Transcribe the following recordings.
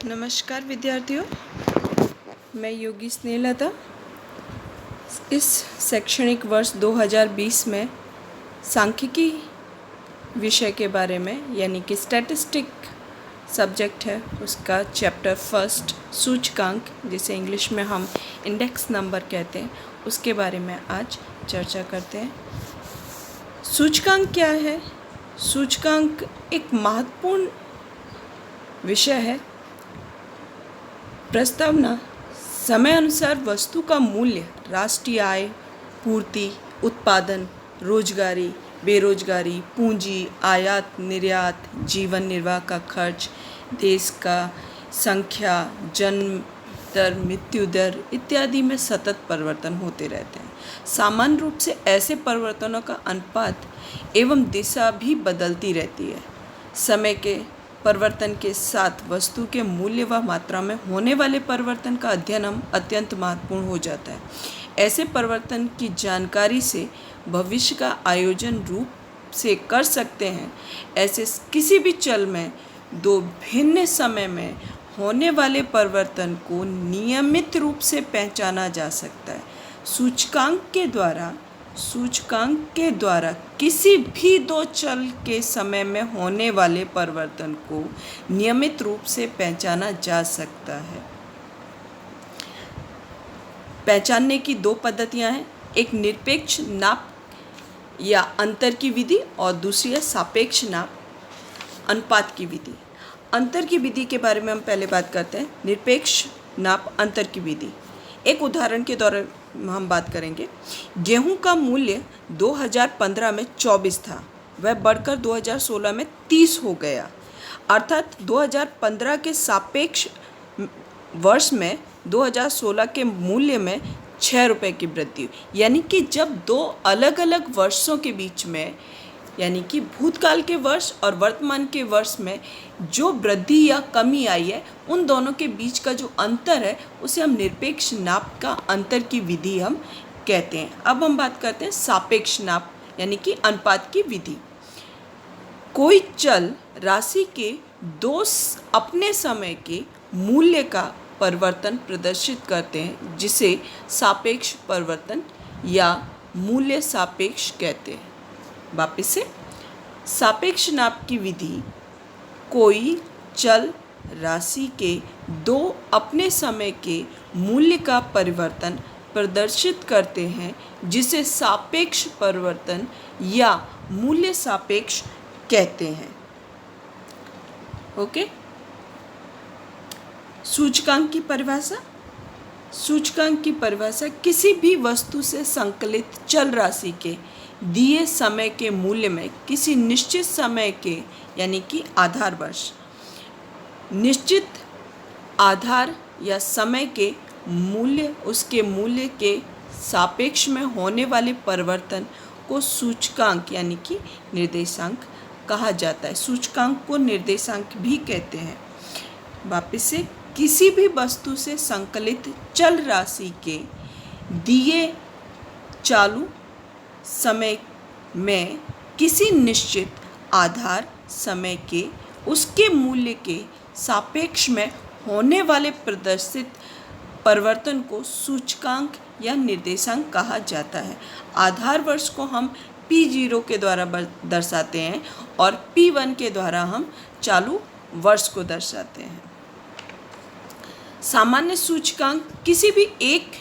नमस्कार विद्यार्थियों, मैं योगी स्नेहलता इस शैक्षणिक वर्ष 2020 में सांख्यिकी विषय के बारे में यानी कि स्टैटिस्टिक सब्जेक्ट है उसका चैप्टर फर्स्ट सूचकांक, जिसे इंग्लिश में हम इंडेक्स नंबर कहते हैं, उसके बारे में आज चर्चा करते हैं। सूचकांक क्या है? सूचकांक एक महत्वपूर्ण विषय है। प्रस्तावना समय अनुसार वस्तु का मूल्य, राष्ट्रीय आय, पूर्ति, उत्पादन, रोजगारी, बेरोजगारी, पूंजी, आयात निर्यात, जीवन निर्वाह का खर्च, देश का संख्या, जन्म दर, मृत्यु दर इत्यादि में सतत परिवर्तन होते रहते हैं। सामान्य रूप से ऐसे परिवर्तनों का अनुपात एवं दिशा भी बदलती रहती है। समय के परिवर्तन के साथ वस्तु के मूल्य व मात्रा में होने वाले परिवर्तन का अध्ययन हम अत्यंत महत्वपूर्ण हो जाता है। ऐसे परिवर्तन की जानकारी से भविष्य का आयोजन रूप से कर सकते हैं। ऐसे किसी भी चल में दो भिन्न समय में होने वाले परिवर्तन को नियमित रूप से पहचाना जा सकता है। सूचकांक के द्वारा किसी भी दो चल के समय में होने वाले परिवर्तन को नियमित रूप से पहचाना जा सकता है। पहचानने की दो पद्धतियां हैं, एक निरपेक्ष नाप या अंतर की विधि और दूसरी है सापेक्ष नाप अनुपात की विधि। अंतर की विधि के बारे में हम पहले बात करते हैं। निरपेक्ष नाप अंतर की विधि, एक उदाहरण के द्वारा हम बात करेंगे। गेहूं का मूल्य 2015 में 24 था, वह बढ़कर 2016 में 30 हो गया। अर्थात 2015 के सापेक्ष वर्ष में 2016 के मूल्य में 6 रुपये की वृद्धि हुई। यानी कि जब दो अलग अलग वर्षों के बीच में, यानी कि भूतकाल के वर्ष और वर्तमान के वर्ष में जो वृद्धि या कमी आई है, उन दोनों के बीच का जो अंतर है उसे हम निरपेक्ष नाप का अंतर की विधि हम कहते हैं। अब हम बात करते हैं सापेक्ष नाप यानी कि अनुपात की विधि। कोई चल राशि के दो अपने समय के मूल्य का परिवर्तन प्रदर्शित करते हैं, जिसे सापेक्ष परिवर्तन या मूल्य सापेक्ष कहते हैं। वापस से, सापेक्ष नाप की विधि कोई चल राशि के दो अपने समय के मूल्य का परिवर्तन प्रदर्शित करते हैं, जिसे सापेक्ष परिवर्तन या मूल्य सापेक्ष कहते हैं। ओके। सूचकांक की परिभाषा। सूचकांक की परिभाषा किसी भी वस्तु से संकलित चल राशि के दिए समय के मूल्य में किसी निश्चित समय के यानी कि आधार वर्ष, निश्चित आधार या समय के मूल्य, उसके मूल्य के सापेक्ष में होने वाले परिवर्तन को सूचकांक यानी कि निर्देशांक कहा जाता है। सूचकांक को निर्देशांक भी कहते हैं। वापस से, किसी भी वस्तु से संकलित चल राशि के दिए चालू समय में किसी निश्चित आधार समय के उसके मूल्य के सापेक्ष में होने वाले प्रदर्शित परिवर्तन को सूचकांक या निर्देशांक कहा जाता है। आधार वर्ष को हम P0 के द्वारा दर्शाते हैं और P1 के द्वारा हम चालू वर्ष को दर्शाते हैं। सामान्य सूचकांक किसी भी एक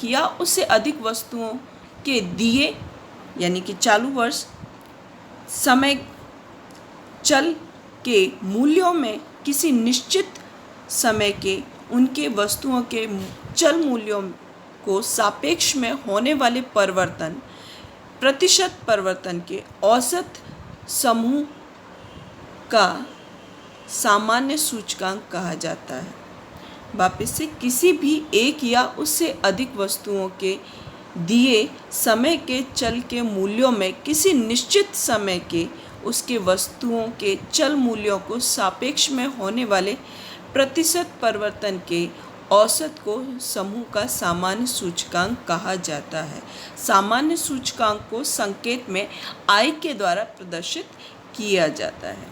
या उससे अधिक वस्तुओं के दिए यानी कि चालू वर्ष समय चल के मूल्यों में किसी निश्चित समय के उनके वस्तुओं के चल मूल्यों को सापेक्ष में होने वाले परिवर्तन, प्रतिशत परिवर्तन के औसत समूह का सामान्य सूचकांक कहा जाता है। वापस से, किसी भी एक या उससे अधिक वस्तुओं के दिए समय के चल के मूल्यों में किसी निश्चित समय के उसके वस्तुओं के चल मूल्यों को सापेक्ष में होने वाले प्रतिशत परिवर्तन के औसत को समूह का सामान्य सूचकांक कहा जाता है। सामान्य सूचकांक को संकेत में I के द्वारा प्रदर्शित किया जाता है।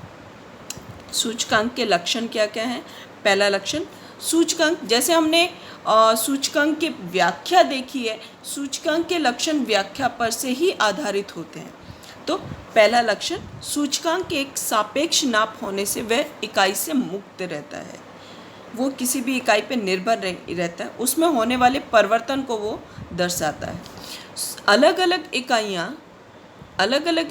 सूचकांक के लक्षण क्या क्या हैं? पहला लक्षण, सूचकांक, जैसे हमने सूचकांक की व्याख्या देखी है, सूचकांक के लक्षण व्याख्या पर से ही आधारित होते हैं। तो पहला लक्षण, सूचकांक एक सापेक्ष नाप होने से वह इकाई से मुक्त रहता है। वो किसी भी इकाई पर निर्भर रहता है, उसमें होने वाले परिवर्तन को वो दर्शाता है। अलग अलग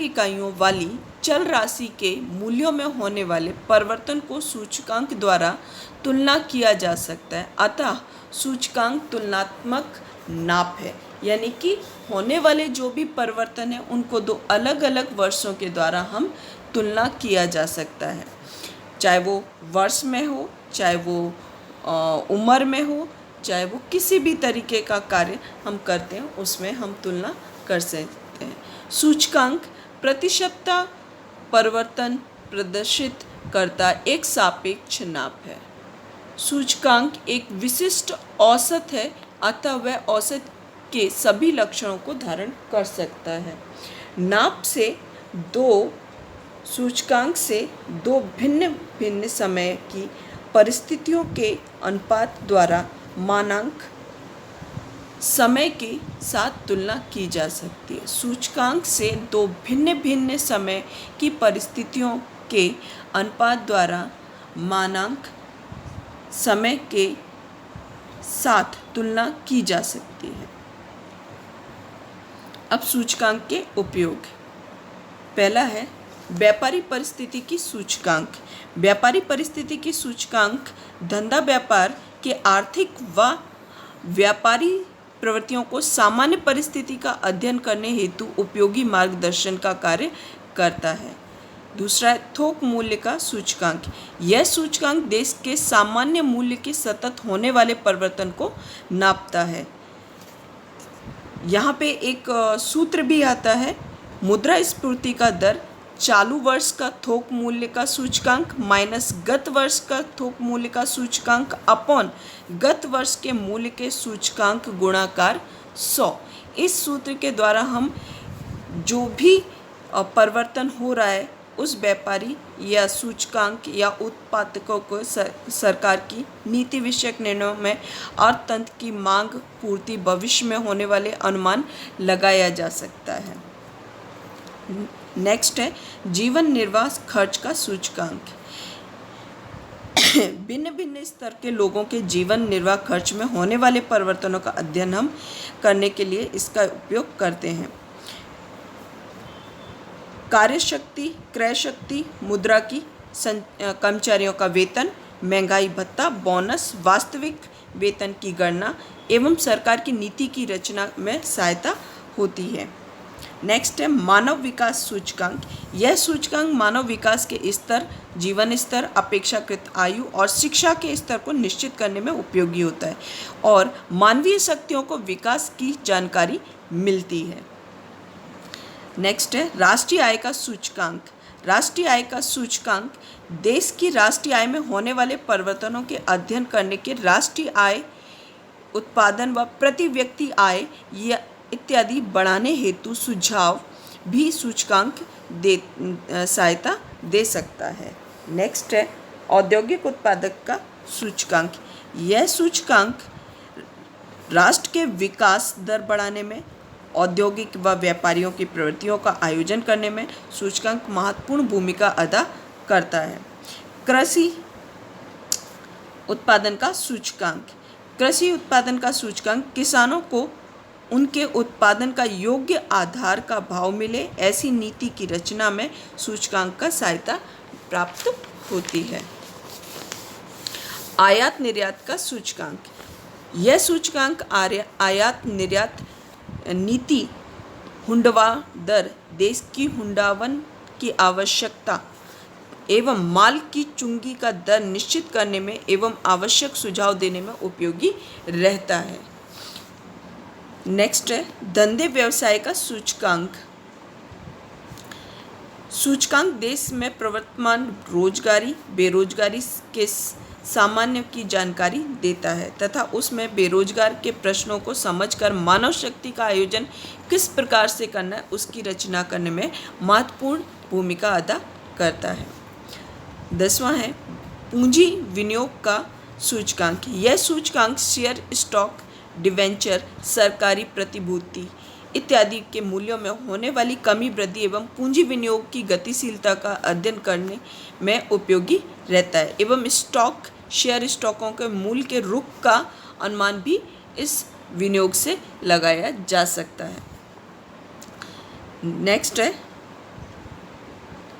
इकाइयों वाली चल राशि के मूल्यों में होने वाले परिवर्तन को सूचकांक द्वारा तुलना किया जा सकता है। अतः सूचकांक तुलनात्मक नाप है, यानी कि होने वाले जो भी परिवर्तन है उनको दो अलग अलग वर्षों के द्वारा हम तुलना किया जा सकता है, चाहे वो वर्ष में हो, चाहे वो उम्र में हो, चाहे वो किसी भी तरीके का कार्य हम करते हैं उसमें हम तुलना कर सकते हैं। सूचकांक प्रतिशतता परिवर्तन प्रदर्शित करता एक सापेक्ष नाप है। सूचकांक एक विशिष्ट औसत है, अतः वह औसत के सभी लक्षणों को धारण कर सकता है। सूचकांक से दो भिन्न भिन्न समय की परिस्थितियों के अनुपात द्वारा मानांक समय के साथ तुलना की जा सकती है। सूचकांक से दो भिन्न भिन्न समय की परिस्थितियों के अनुपात द्वारा मानांक समय के साथ तुलना की जा सकती है। अब सूचकांक के उपयोग, पहला है व्यापारी परिस्थिति की सूचकांक। व्यापारी परिस्थिति की सूचकांक धंधा व्यापार के आर्थिक व व्यापारी प्रवृत्तियों को सामान्य परिस्थिति का अध्ययन करने हेतु उपयोगी मार्गदर्शन का कार्य करता है। दूसरा है थोक मूल्य का सूचकांक। यह सूचकांक देश के सामान्य मूल्य के सतत होने वाले परिवर्तन को नापता है। यहाँ पे एक सूत्र भी आता है, मुद्रास्फीति का दर चालू वर्ष का थोक मूल्य का सूचकांक माइनस गत वर्ष का थोक मूल्य का सूचकांक अपॉन गत वर्ष के मूल्य के सूचकांक गुणाकार 100। इस सूत्र के द्वारा हम जो भी परिवर्तन हो रहा है उस व्यापारी या सूचकांक या उत्पादकों को सरकार की नीति विषयक निर्णयों में अर्थतंत्र की मांग पूर्ति भविष्य में होने वाले अनुमान लगाया जा सकता है। नेक्स्ट है जीवन निर्वाह खर्च का सूचकांक। भिन्न भिन्न स्तर के लोगों के जीवन निर्वाह खर्च में होने वाले परिवर्तनों का अध्ययन हम करने के लिए इसका उपयोग करते हैं। कार्य शक्ति, क्रय शक्ति, मुद्रा की, कर्मचारियों का वेतन, महंगाई भत्ता, बोनस, वास्तविक वेतन की गणना एवं सरकार की नीति की रचना में सहायता होती है। नेक्स्ट है मानव विकास सूचकांक। यह सूचकांक मानव विकास के स्तर, जीवन स्तर, अपेक्षाकृत आयु और शिक्षा के स्तर को निश्चित करने में उपयोगी होता है और मानवीय शक्तियों को विकास की जानकारी मिलती है। नेक्स्ट है राष्ट्रीय आय का सूचकांक। राष्ट्रीय आय का सूचकांक देश की राष्ट्रीय आय में होने वाले परिवर्तनों के अध्ययन करने के राष्ट्रीय आय, उत्पादन व प्रति व्यक्ति आय या इत्यादि बढ़ाने हेतु सुझाव भी सूचकांक सहायता दे सकता है। नेक्स्ट है औद्योगिक उत्पादक का सूचकांक। यह सूचकांक राष्ट्र के विकास दर बढ़ाने में, औद्योगिक व व्यापारियों की प्रवृत्तियों का आयोजन करने में सूचकांक महत्वपूर्ण भूमिका अदा करता है। कृषि उत्पादन का सूचकांक। कृषि उत्पादन का सूचकांक किसानों को उनके उत्पादन का योग्य आधार का भाव मिले, ऐसी नीति की रचना में सूचकांक का सहायता प्राप्त होती है। आयात निर्यात का सूचकांक। यह सूचकांक आयात निर्यात नीति, हुंडवा दर, देश की हुंडावन की आवश्यकता एवं माल की चुंगी का दर निश्चित करने में एवं आवश्यक सुझाव देने में उपयोगी रहता है। नेक्स्ट है धंधे व्यवसाय का सूचकांक। सूचकांक देश में प्रवर्तमान रोजगारी, बेरोजगारी के सामान्य की जानकारी देता है तथा उसमें बेरोजगार के प्रश्नों को समझकर मानव शक्ति का आयोजन किस प्रकार से करना है उसकी रचना करने में महत्वपूर्ण भूमिका अदा करता है। 10वां है पूंजी विनियोग का सूचकांक। यह सूचकांक शेयर, स्टॉक, डिवेंचर, सरकारी प्रतिभूति इत्यादि के मूल्यों में होने वाली कमी, वृद्धि एवं पूंजी विनियोग की गतिशीलता का अध्ययन करने में उपयोगी रहता है एवं स्टॉक, शेयर, स्टॉकों के मूल्य के रुख का अनुमान भी इस विनियोग से लगाया जा सकता है। नेक्स्ट है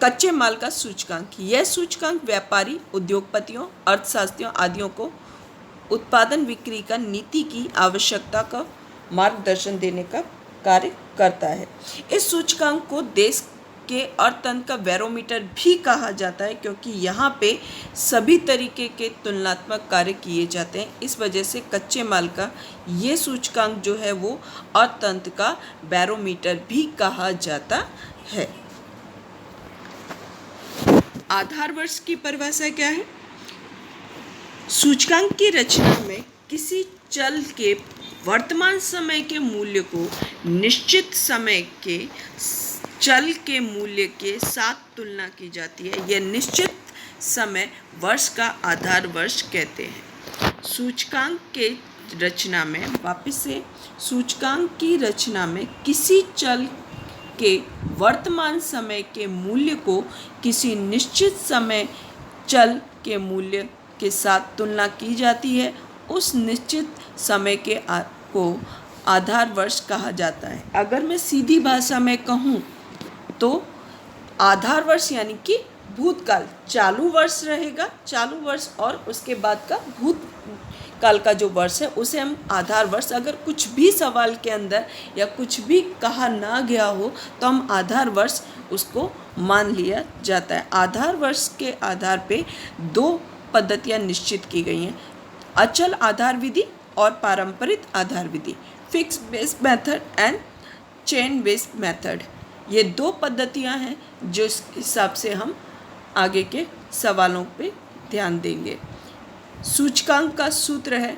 कच्चे माल का सूचकांक। यह सूचकांक व्यापारी, उद्योगपतियों, अर्थशास्त्रियों आदियों को उत्पादन बिक्री का नीति की आवश्यकता का मार्गदर्शन देने का कार्य करता है। इस सूचकांक को देश के अर्थतंत्र का बैरोमीटर भी कहा जाता है, क्योंकि यहाँ पे सभी तरीके के तुलनात्मक कार्य किए जाते हैं। इस वजह से कच्चे माल का ये सूचकांक जो है वो अर्थतंत्र का बैरोमीटर भी कहा जाता है। आधार वर्ष की परिभाषा क्या है? सूचकांक की रचना में किसी चल के वर्तमान समय के मूल्य को निश्चित समय के चल के मूल्य के साथ तुलना की जाती है। यह निश्चित समय वर्ष का आधार वर्ष कहते हैं। सूचकांक के रचना में सूचकांक की रचना में किसी चल के वर्तमान समय के मूल्य को किसी निश्चित समय चल के मूल्य के साथ तुलना की जाती है। उस निश्चित समय को आधार वर्ष कहा जाता है। अगर मैं सीधी भाषा में कहूँ तो आधार वर्ष यानी कि भूतकाल, चालू वर्ष रहेगा, चालू वर्ष और उसके बाद का भूतकाल का जो वर्ष है उसे हम आधार वर्ष, अगर कुछ भी सवाल के अंदर या कुछ भी कहा ना गया हो तो हम आधार वर्ष उसको मान लिया जाता है। आधार वर्ष के आधार पे 2 पद्धतियाँ निश्चित की गई हैं, अचल आधार विधि और पारंपरिक आधार विधि, fix base method and chain base method. ये 2 पद्धतियाँ हैं जो इस हिसाब से हम आगे के सवालों पे ध्यान देंगे। सूचकांक का सूत्र है,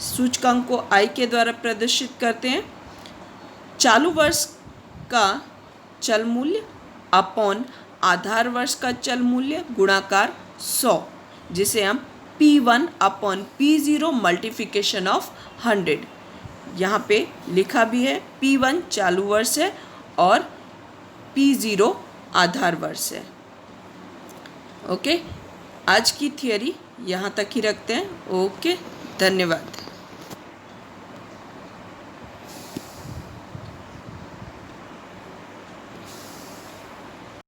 सूचकांक को I के द्वारा प्रदर्शित करते हैं। चालू वर्ष का चल मूल्य अपॉन आधार वर्ष का चल मूल्य गुणाकार 100, जिसे हम P1 upon P0 multiplication of 100। यहाँ पे लिखा भी है P1 चालू वर्ष है और P0 आधार वर्ष है। ओके, आज की थियरी यहाँ तक ही रखते हैं। ओके, धन्यवाद।